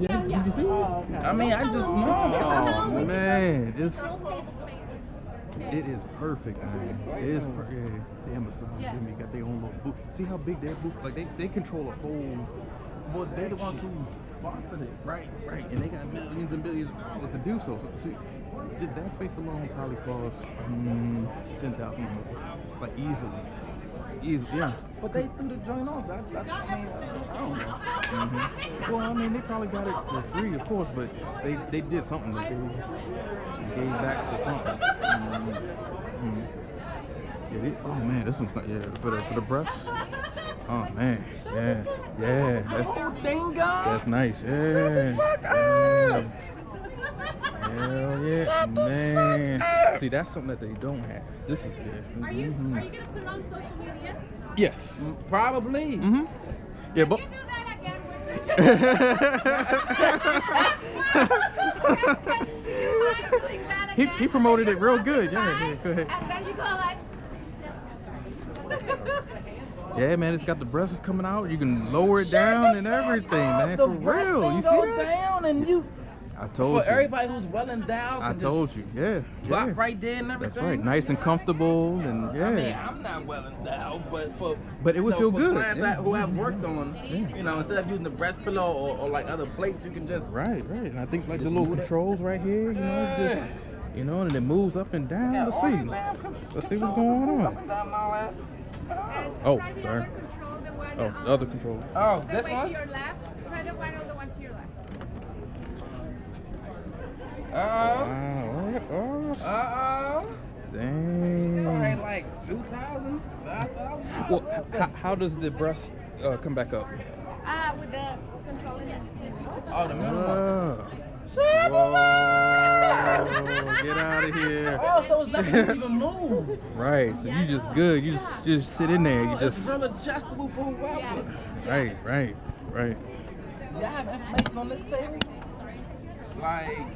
Yeah, did you see it? Oh, okay. I mean, I just know. Oh man, it is perfect, man. It is perfect. Yeah, they massage them. You got their own little booth. See how big their booth? Like they control a whole. Well, they the ones who sponsored it. Right, and they got millions and billions of dollars to do so. So see, just that space alone probably costs $10,000 more, like easily, yeah. But they threw the joint on. I mean, I don't know. Well, I mean, they probably got it for free, of course, but they did something that they gave back to something. Yeah, oh man, this one's for the breasts. Oh man, yeah. Oh, dang God. That's nice. Yeah. Shut the fuck up. Hell yeah, man. See, that's something that they don't have. This is good. Are you gonna put it on social media? Yes. Probably. Yeah, but. Can you do that again? He promoted it real good. Yeah, go ahead. And then you go like. Yeah, man, it's got the breasts coming out. You can lower it down and everything, man. The For breast real. thing You see go that? down and you. I told For you. everybody who's well endowed. I can told just you. Yeah. Drop right there and everything. That's right. Nice and comfortable and yeah. I mean, I'm not well endowed, but But it would feel for good. clients Yeah. who have worked on, you know, instead of using the breast pillow or like other plates, you can just Right. And I think like the Just little move it. controls right here, just and it moves up and down. Yeah, Let's all see. these damn Let's see what's controls going Up on. and down and all that. Oh, Try the sorry. other control, the one. Oh, the other control. Oh, The this way one? to your left. Try the one or the one to your left. Uh-oh. Dang. Probably like 2,000, 5,000. Well, how does the breast come back up? With the control in your Oh, the minimum. Whoa, get out of here. Oh, so it's nothing to even move. Right, so you just good. You just sit in there. You It's just real adjustable for whoever. Yes. right. Y'all have information on this table? Like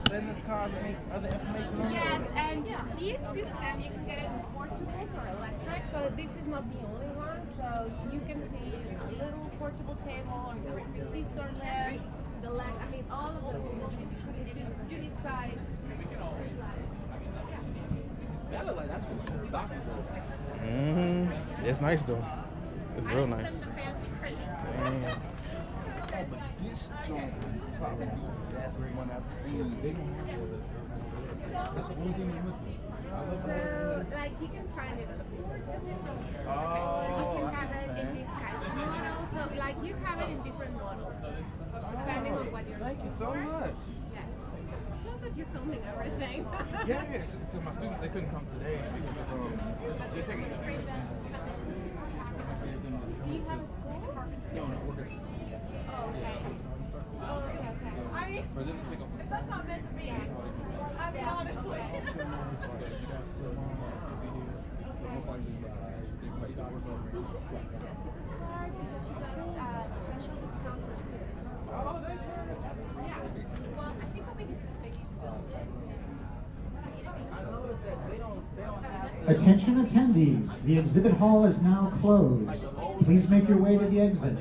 business cards, any other information on Yes, and this system you can get it in portables or electric. So this is not the only one. So you can see a little portable table or the scissor leg, the leg. I mean, all of those information. You just you decide. That look like that's for the doctor's office. It's nice though. It's real Some nice. of the fancy crates. Oh, but this joint is probably the best one I've seen. So, like, you can find it portable. Oh, You can have it in this kind of model. So, like, you have it in different models, depending on what you're Thank you looking so for. much. Yes. Not that you're filming everything. Yeah. So my students they couldn't come today because they're taking Do you have a school? No, we're good. Oh, okay. Oh, okay. I mean, For them to take off the that's not meant to be. I mean, honestly. Special discounts for students. Oh, they sure. Yeah. Well, I think what we can do is maybe Attention attendees, the exhibit hall is now closed. Please make your way to the exit.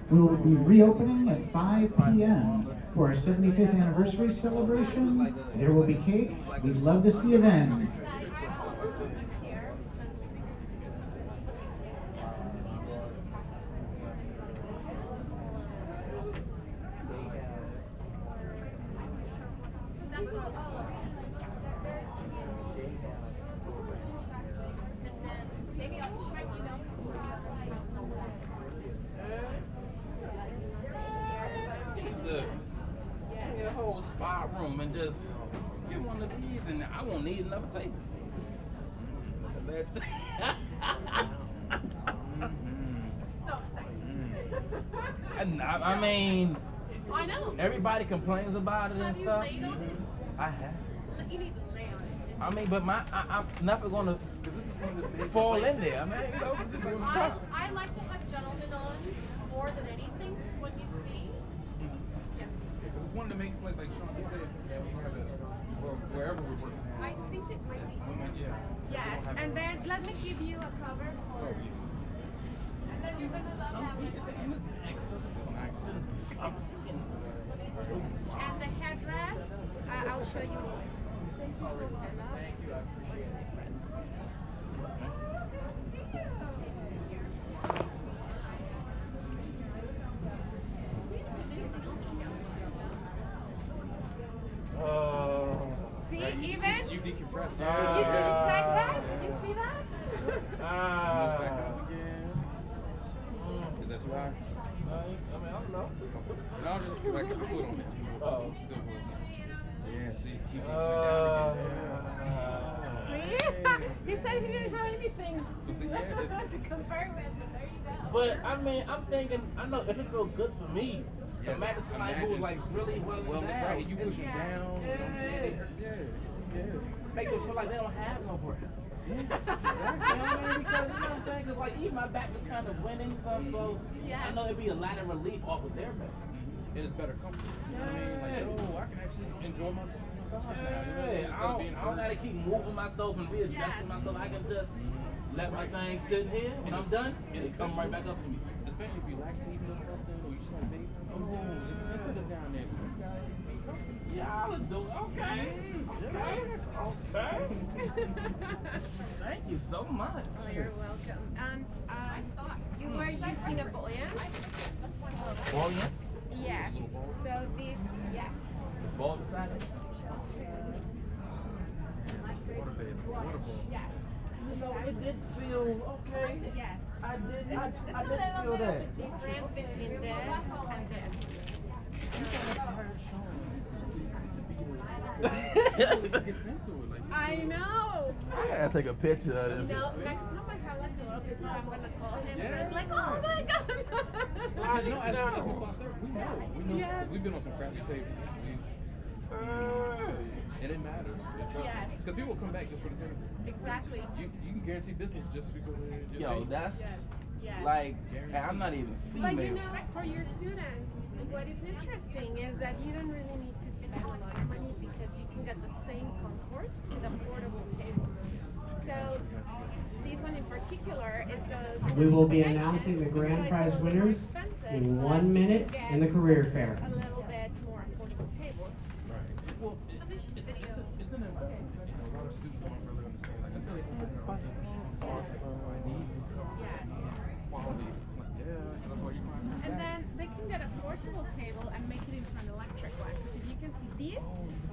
We will be reopening at 5 p.m. for our 75th anniversary celebration. There will be cake. We'd love to see you then. That's what. Maybe I'll check email. Give me a whole spa room and just get one of these, and I won't need another table. Look at that. So excited. And I mean, I know. everybody complains about it and Have you stuff. laid on it? I have. You need to lay on it. I mean, but I'm never gonna fall in there. I mean, you know, just on top. I like to have gentlemen on more than anything. 'Cause when you see, yeah, It's one to make like Sean said, yeah, we have it wherever we're working. I think it might be. Yeah. Yes, and then let me give you a cover for. And then you're gonna love that one. I'm freaking headrest, I'll show you. Stand up. What's the difference? See, even? You decompress. Did you check that? Did you see that? Back up again. Is that too high? I don't know. No, just like a foot on it. Oh. Yeah, see, keep it down again. See? He said he didn't have anything So see, yeah, to compare with. There you go. But I mean, I'm thinking, I know if it feels good for me, Yes, imagine somebody imagine. who's like really well down. Right, you push it Yeah. down. Yeah. You don't get it. Yeah. Makes it feel like they don't have no breath. Yeah. You know what I mean? Because you know what I'm saying? Because like even my back was kind of winning some, so I know it'd be a lot of relief off of their back. It is better comfort. You know what I mean? Like, oh, I can actually enjoy my massage now. You know, Yeah, instead of being I don't gotta keep moving myself and readjusting myself. I can just let my thing sit here. When I'm done, it'll come right back up to me. Especially if you're lactating or something, or you just like, baby, oh, it's sensitive down there, so you gotta be comfortable. Yeah, I was doing okay. Thank you so much. Oh, you're welcome. And you were using a buoyant? Buoyants? Yes. So this, yes. Balls inside it? Water bed, water ball. Yes. You know, it did feel okay. Yes. I did It's a feel little bit that. of a difference between this and this. It gets into it, like, I know. I gotta take a picture of You this. know, next time I have like a little bit more, I'm gonna call him. So it's like, oh my god. I know, as massage therapist, we know. Yes. We've been on some crappy tables. And it matters. Yes. Because people come back just for the table. Exactly. You can guarantee business just because of your Yo, table. that's Yes. Yes. like, and I'm not even female. But you know, for your students, what is interesting is that you don't really need to spend a lot of money because you can get the same comfort with a portable table. So this one in particular, it goes. We will be connection, announcing the so grand it's a prize little bit more winners expensive, in but 1 you minute can in the get career fair. A little bit more affordable tables. Well, it's an investment. You know, a lot of students don't really understand. Like, until they own their own business, Yes. quality. Like, yeah, that's why you find some And then they can get a portable table and make it into an electric one. Because if you can see, this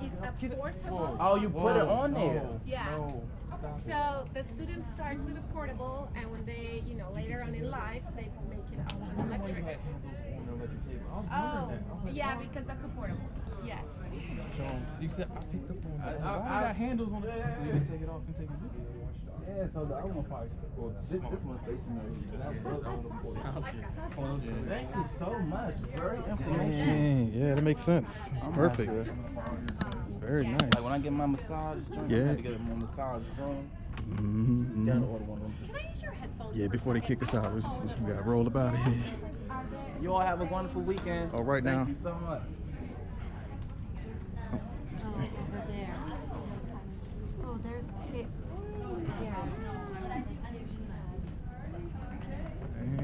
is a portable. Oh, you put it on there. No, Yeah. No, stop it. So the student starts with a portable, and when they, later on in life, they make it out to electric. Handles on the electric table. I was Oh, wondering that. I was like, yeah, why? because that's a portable. Yes. So you said I picked up on that. I- Why I- I got handles on it? So you can take it off and take it with you. Yeah, so the other one probably, well, this one's stationary. Thank you so much. Very informational. Dang, yeah, that makes sense. It's perfect. Like It's very nice. when I get my massage joint, I Yeah. had to get my massage joint. Mhm, Gotta mhm. order one of them. Can I use your headphones? Yeah, before they kick us out, we gotta roll up out of here. You all have a wonderful weekend. All right, now. Thank you so much. Oh, over there. Oh, there's okay. Yeah.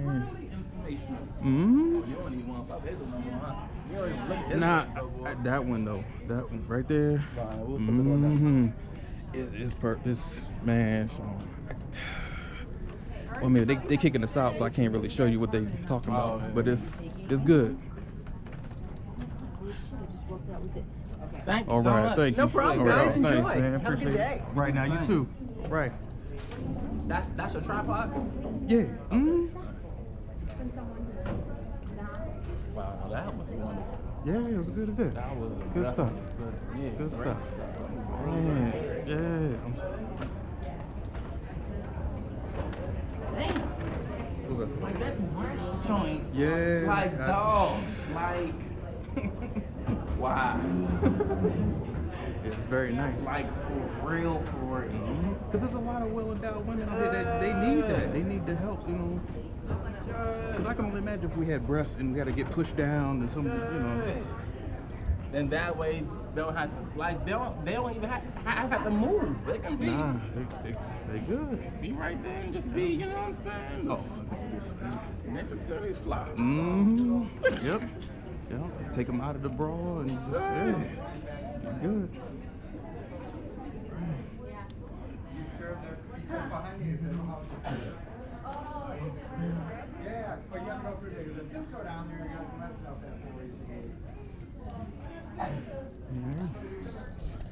Really informational. Mm-hmm. You don't even want to pop it no more, huh? You don't even look at this Nah, stuff, boy. that one though. That one right there. Fine, we'll flip it on that. Mm-hmm. It's purpose, man. So, well, I mean, they kicking us out, so I can't really show you what they talking about. Oh, But it's good. We should have just worked out with it. Thank you All so right, much. thank you. No problem, All right, guys. Enjoy. thanks, man. Have a good Appreciate day. it. Right now, you Same. too. Right. That's your tripod? Yeah. Mm-hmm. Wow, now that was wonderful. Yeah, it was a good event. That was a Good stuff. Yeah, Good great stuff. Man, yeah. What's up? Like that breast joint. Yeah. Like dog. Like wow. It's very nice. Like for real, for real. Because there's a lot of well-endowed women out there that they need that. They need the help, you know. Because I can only imagine if we had breasts and we got to get pushed down and some, you know. Then that way they don't have to, like they don't even have to move. They can be Nah, they good. be right there and just be, you know what I'm saying? Oh, Necessary fly. mm-hmm. Yep. You know, take them out of the brawl and just, yeah, you're good.